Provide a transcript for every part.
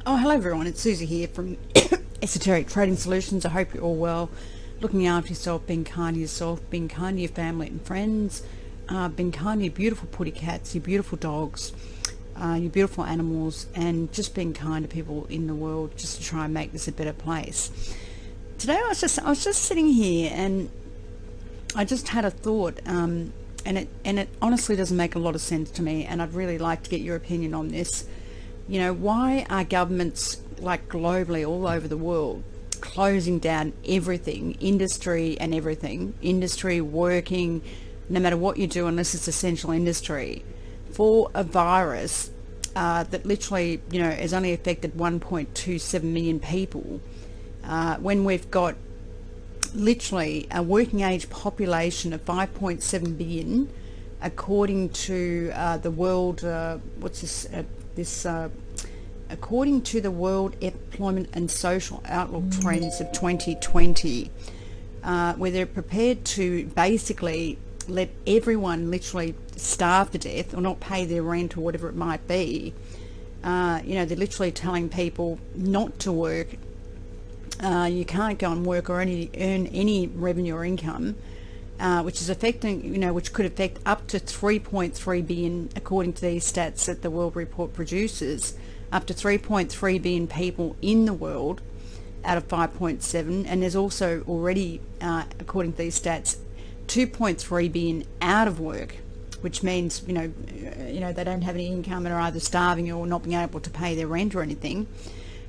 Oh, hello everyone, it's Susie here from Esoteric Trading Solutions. I hope you're all well, looking after yourself, being kind to yourself, being kind to your family and friends, being kind to your beautiful putty cats, your beautiful dogs, your beautiful animals, and just being kind to people in the world just to try and make this a better place. Today I was just sitting here and I just had a thought, and it honestly doesn't make a lot of sense to me, and I'd really like to get your opinion on this. You know, why are governments, like globally all over the world, closing down everything, industry and everything, industry, working, no matter what you do, unless it's essential industry, for a virus that literally, you know, has only affected 1.27 million people, when we've got literally a working age population of 5.7 billion, according to the world, according to the World Employment and Social Outlook Trends of 2020, where they're prepared to basically let everyone literally starve to death or not pay their rent or whatever it might be. They're literally telling people not to work. You can't go and work or earn any revenue or income, which is affecting, which could affect up to 3.3 billion, according to these stats that the World Report produces, up to 3.3 billion people in the world out of 5.7, and there's also already, according to these stats, 2.3 billion out of work, which means, they don't have any income and are either starving or not being able to pay their rent or anything.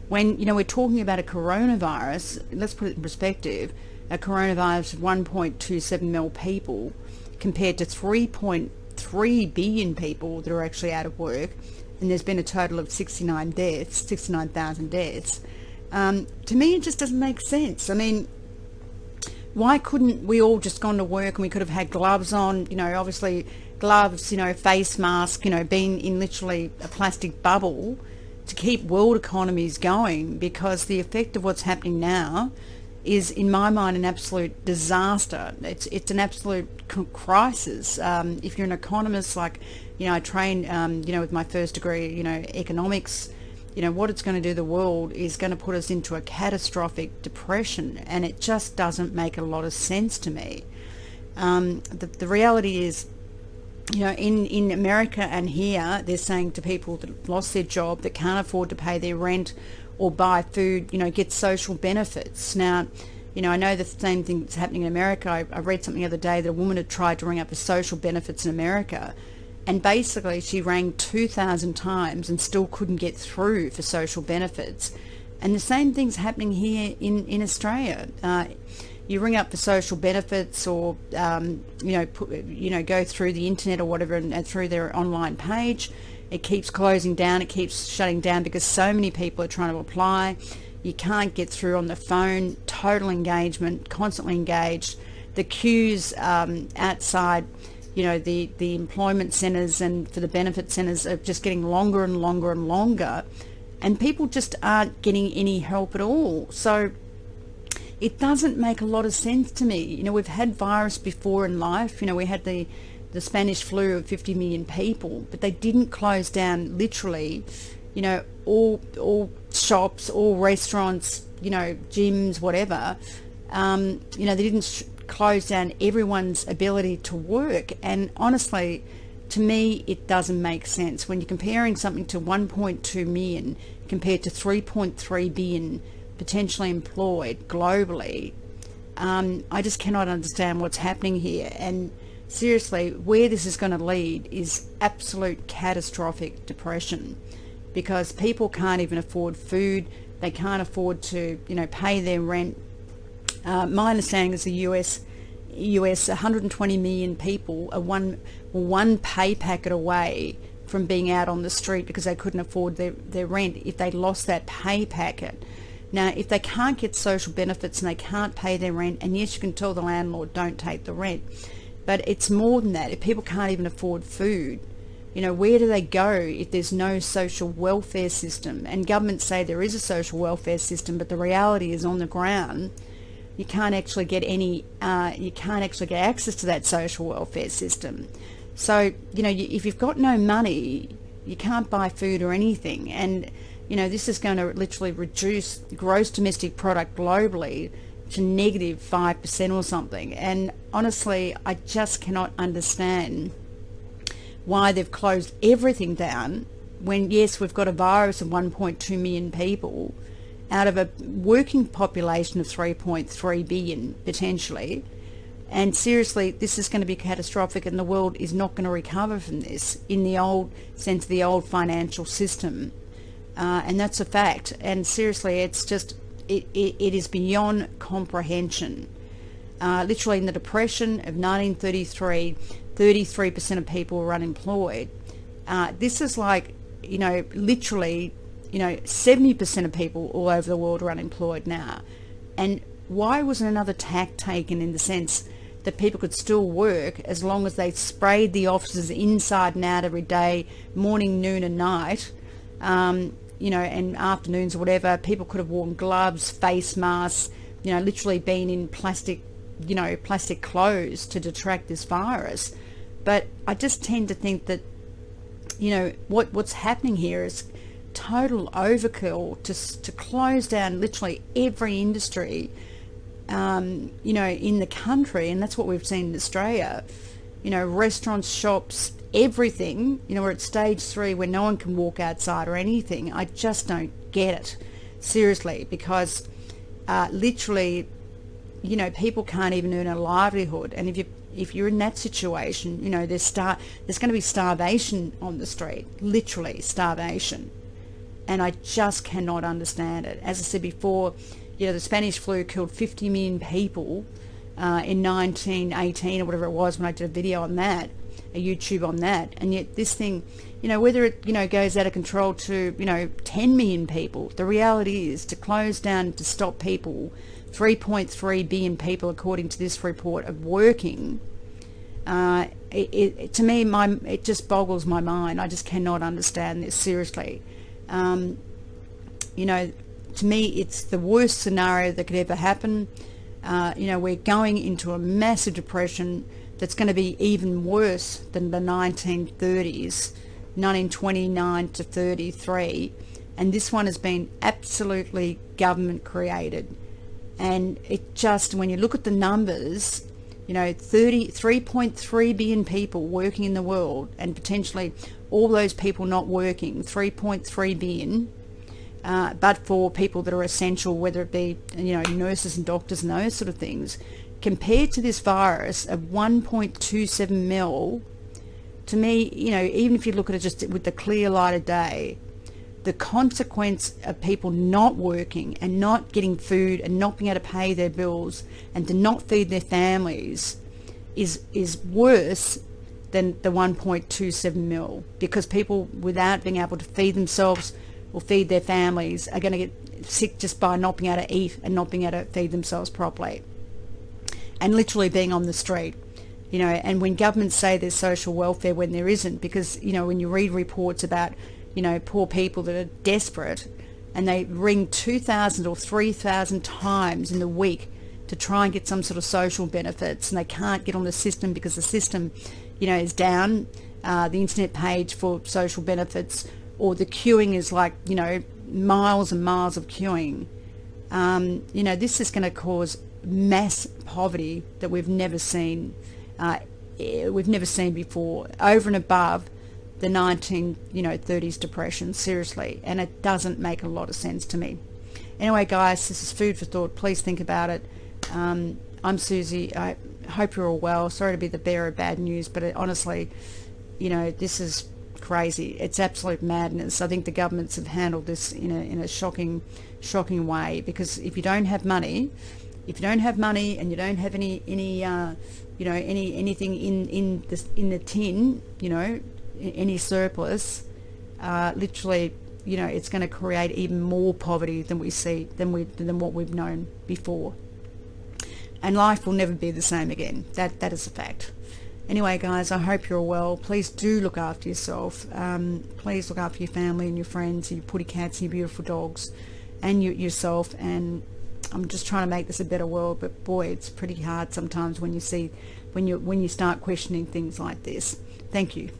When, we're talking about a coronavirus, let's put it in perspective, a coronavirus of 1.27 million people compared to 3.3 billion people that are actually out of work, and there's been a total of 69,000 deaths. To me, it just doesn't make sense. I mean, why couldn't we all just gone to work and we could have had gloves on, obviously gloves, face mask, being in literally a plastic bubble to keep world economies going, because the effect of what's happening now is, in my mind, an absolute disaster. It's an absolute crisis. If you're an economist, like, I trained, with my first degree, economics, what it's going to do to the world is going to put us into a catastrophic depression, and it just doesn't make a lot of sense to me. The reality is, in America and here, they're saying to people that lost their job, that can't afford to pay their rent or buy food, get social benefits. Now, I know the same thing that's happening in America. I read something the other day that a woman had tried to ring up for social benefits in America, and basically she rang 2,000 times and still couldn't get through for social benefits. And the same thing's happening here in Australia. You ring up for social benefits, or go through the internet or whatever, and through their online page. It keeps closing down, it keeps shutting down because so many people are trying to apply. You can't get through on the phone. Total engagement, constantly engaged. The queues outside, the employment centres and for the benefit centres are just getting longer and longer and longer, and people just aren't getting any help at all. So it doesn't make a lot of sense to me. We've had virus before in life. We had the Spanish flu of 50 million people, but they didn't close down literally, all shops, all restaurants, gyms, whatever. They didn't close down everyone's ability to work. And honestly, to me, it doesn't make sense. When you're comparing something to 1.2 million compared to 3.3 billion potentially employed globally, I just cannot understand what's happening here. And seriously, where this is going to lead is absolute catastrophic depression, because people can't even afford food. They can't afford to, pay their rent. My understanding is the US 120 million people are one pay packet away from being out on the street because they couldn't afford their rent if they lost that pay packet. Now, if they can't get social benefits and they can't pay their rent, and yes, you can tell the landlord, don't take the rent, but it's more than that. If people can't even afford food, where do they go if there's no social welfare system? And governments say there is a social welfare system, but the reality is, on the ground, you can't actually get access to that social welfare system. So, if you've got no money, you can't buy food or anything. And This is going to literally reduce gross domestic product globally to negative 5% or something. And honestly, I just cannot understand why they've closed everything down when, yes, we've got a virus of 1.2 million people out of a working population of 3.3 billion potentially. And seriously, this is going to be catastrophic, and the world is not going to recover from this in the old sense of the old financial system. And that's a fact. And seriously, it's just, it is beyond comprehension. Literally in the Depression of 1933, 33% of people were unemployed. This is like, literally, 70% of people all over the world are unemployed now. And why wasn't another tack taken in the sense that people could still work as long as they sprayed the offices inside and out every day, morning, noon and night, and afternoons or whatever? People could have worn gloves, face masks, literally been in plastic clothes to detract this virus. But I just tend to think that, what's happening here is total overkill to close down literally every industry, in the country. And that's what we've seen in Australia. Restaurants, shops, everything. We're at stage 3 where no one can walk outside or anything. I just don't get it, seriously, because literally, people can't even earn a livelihood. And if you're in that situation, there's going to be starvation on the street, literally starvation. And I just cannot understand it. As I said before, the Spanish flu killed 50 million people in 1918 or whatever it was, when I did a video on that, a YouTube on that. And yet this thing, whether it, goes out of control to, 10 million people, the reality is to close down, to stop people, 3.3 billion people, according to this report, of working, to me, it just boggles my mind. I just cannot understand this, seriously. To me, it's the worst scenario that could ever happen. We're going into a massive depression that's going to be even worse than the 1930s, 1929 to 33. And this one has been absolutely government created. And it just, when you look at the numbers, 3.3 billion people working in the world, and potentially all those people not working, 3.3 billion, but for people that are essential, whether it be, nurses and doctors and those sort of things, compared to this virus of 1.27 mil, to me, even if you look at it just with the clear light of day, the consequence of people not working and not getting food and not being able to pay their bills and to not feed their families is worse than the 1.27 mil, because people without being able to feed themselves or feed their families are going to get sick just by not being able to eat and not being able to feed themselves properly, and literally being on the street. And when governments say there's social welfare when there isn't, because when you read reports about poor people that are desperate and they ring 2,000 or 3,000 times in the week to try and get some sort of social benefits, and they can't get on the system because the system is down, the internet page for social benefits, or the queuing is like miles and miles of queuing. This is going to cause mass poverty that we've never seen before, over and above the 1930s depression, seriously. And it doesn't make a lot of sense to me. Anyway, guys, this is food for thought. Please think about it. I'm Susie. I hope you're all well. Sorry to be the bearer of bad news, but honestly, this is crazy. It's absolute madness. I think the governments have handled this in a shocking way, because if you don't have money and you don't have anything in the tin, any surplus, literally, it's going to create even more poverty than what we've known before. And life will never be the same again. That is a fact. Anyway, guys, I hope you're all well. Please do look after yourself. Please look after your family and your friends and your putty cats and your beautiful dogs and yourself. And I'm just trying to make this a better world, but boy, it's pretty hard sometimes when you start questioning things like this. Thank you.